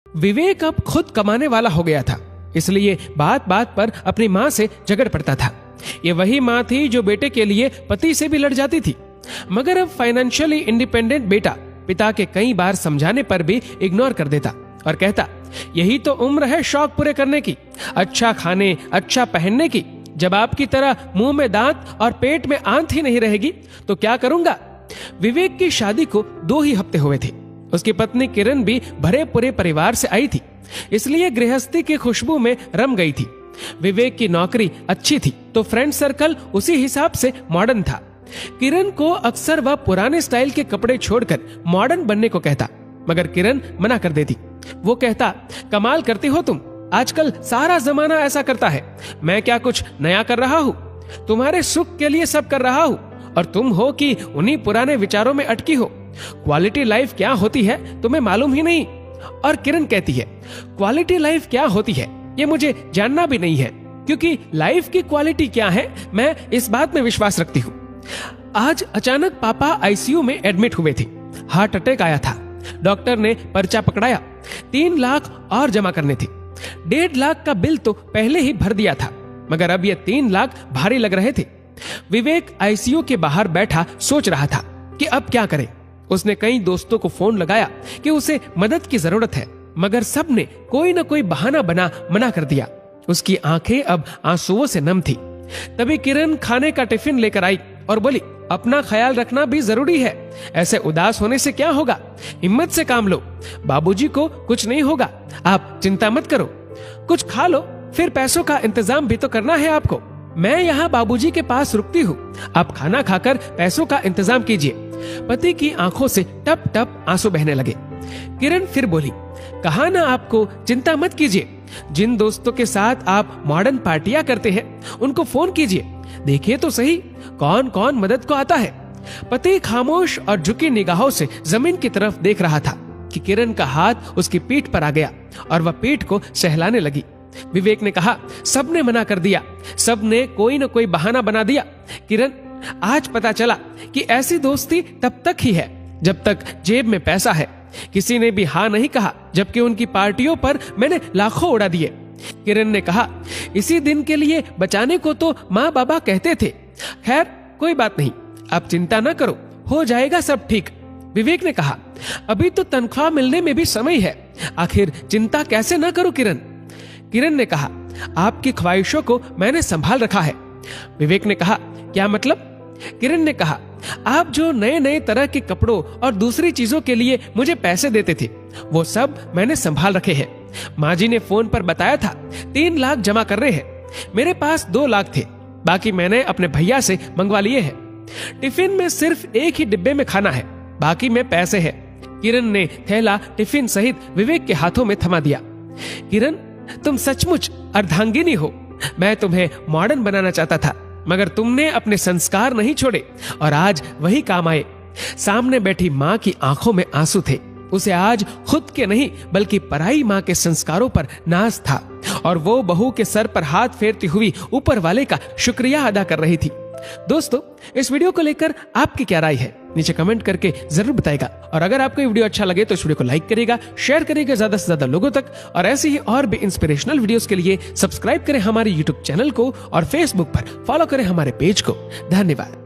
विवेक अब खुद कमाने वाला हो गया था, इसलिए बात बात पर अपनी माँ से झगड़ पड़ता था। ये वही माँ थी जो बेटे के लिए पति से भी लड़ जाती थी। मगर अब फाइनेंशियली इंडिपेंडेंट बेटा पिता के कई बार समझाने पर भी इग्नोर कर देता और कहता, यही तो उम्र है शौक पूरे करने की, अच्छा खाने अच्छा पहनने की। जब आपकी तरह मुंह में दांत और पेट में आंत ही नहीं रहेगी तो क्या करूंगा। विवेक की शादी को 2 ही हफ्ते हुए थे। उसकी पत्नी किरण भी भरे पूरे परिवार से आई थी, इसलिए गृहस्थी की खुशबू में रम गई थी। विवेक की नौकरी अच्छी थी तो फ्रेंड सर्कल उसी हिसाब से मॉडर्न था। किरण को अक्सर वह पुराने स्टाइल के कपड़े छोड़कर मॉडर्न बनने को कहता, मगर किरण मना कर देती। वो कहता, कमाल करती हो तुम, आजकल सारा जमाना ऐसा करता है, मैं क्या कुछ नया कर रहा हूँ? तुम्हारे सुख के लिए सब कर रहा हूँ और तुम हो कि उन्हीं पुराने विचारों में अटकी हो। क्वालिटी लाइफ क्या होती है तुम्हें मालूम ही नहीं। और किरण कहती है, क्वालिटी लाइफ क्या होती है ये मुझे जानना भी नहीं है, क्योंकि लाइफ की क्वालिटी क्या है मैं इस बात में विश्वास रखती हूँ। आज अचानक पापा आईसीयू में एडमिट हुए थे। हार्ट अटैक आया था। डॉक्टर ने पर्चा पकड़ाया, 3 लाख और जमा करने थे। 1.5 लाख का बिल तो पहले ही भर दिया था, मगर अब ये 3 लाख भारी लग रहे थे। विवेक आईसीयू के बाहर बैठा सोच रहा था कि अब क्या करे। उसने कई दोस्तों को फोन लगाया कि उसे मदद की जरूरत है, मगर सबने कोई न कोई बहाना बना मना कर दिया। उसकी आंखें अब आंसुओं से नम थी। तभी किरण खाने का टिफिन लेकर आई और बोली, अपना ख्याल रखना भी जरूरी है, ऐसे उदास होने से क्या होगा, हिम्मत से काम लो, बाबूजी को कुछ नहीं होगा, आप चिंता मत करो, कुछ खा लो, फिर पैसों का इंतजाम भी तो करना है आपको। मैं यहाँ बाबूजी के पास रुकती हूँ, आप खाना खाकर पैसों का इंतजाम कीजिए। पति की आंखों से टप टप आंसू बहने लगे। किरण फिर बोली, कहा ना आपको चिंता मत कीजिए, जिन दोस्तों के साथ आप मॉडर्न पार्टियां करते हैं उनको फोन कीजिए, देखिए तो सही कौन कौन मदद को आता है। पति खामोश और झुकी निगाहों से जमीन की तरफ देख रहा था कि किरण का हाथ उसकी पीठ पर आ गया और वह पीठ को सहलाने लगी। विवेक ने कहा, सबने मना कर दिया, सबने कोई न कोई बहाना बना दिया। किरण, आज पता चला कि ऐसी दोस्ती तब तक ही है जब तक जेब में पैसा है। किसी ने भी हाँ नहीं कहा, जबकि उनकी पार्टियों पर मैंने लाखों उड़ा दिए। किरण ने कहा, इसी दिन के लिए बचाने को तो माँ बाबा कहते थे। खैर कोई बात नहीं, आप चिंता न करो, हो जाएगा सब ठीक। विवेक ने कहा, अभी तो तनख्वाह मिलने में भी समय है, आखिर चिंता कैसे न करूं किरण। किरण ने कहा, आपकी ख्वाहिशों को मैंने संभाल रखा है। विवेक ने कहा, क्या मतलब? किरण ने कहा, आप जो नए नए तरह के कपड़ों और दूसरी चीजों के लिए मुझे पैसे देते थे वो सब मैंने संभाल रखे हैं। माँ जी ने फोन पर बताया था 3 लाख जमा कर रहे हैं। मेरे पास 2 लाख थे, बाकी मैंने अपने भैया से मंगवा लिए हैं। टिफिन में सिर्फ एक ही डिब्बे में खाना है, बाकी में पैसे है। किरण ने थैला टिफिन सहित विवेक के हाथों में थमा दिया। किरण, तुम सचमुच अर्धांगिनी हो। मैं तुम्हें मॉडर्न बनाना चाहता था, मगर तुमने अपने संस्कार नहीं छोड़े और आज वही काम आए। सामने बैठी माँ की आंखों में आंसू थे। उसे आज खुद के नहीं बल्कि पराई माँ के संस्कारों पर नाज था और वो बहू के सर पर हाथ फेरती हुई ऊपर वाले का शुक्रिया अदा कर रही थी। दोस्तों, इस वीडियो को लेकर आपकी क्या राय है नीचे कमेंट करके जरूर बताएगा। और अगर आपको ये वीडियो अच्छा लगे तो इस वीडियो को लाइक करेगा, शेयर करेगा ज्यादा से ज्यादा लोगों तक। और ऐसे ही और भी इंस्पिरेशनल वीडियोस के लिए सब्सक्राइब करें हमारे यूट्यूब चैनल को और फेसबुक पर फॉलो करें हमारे पेज को। धन्यवाद।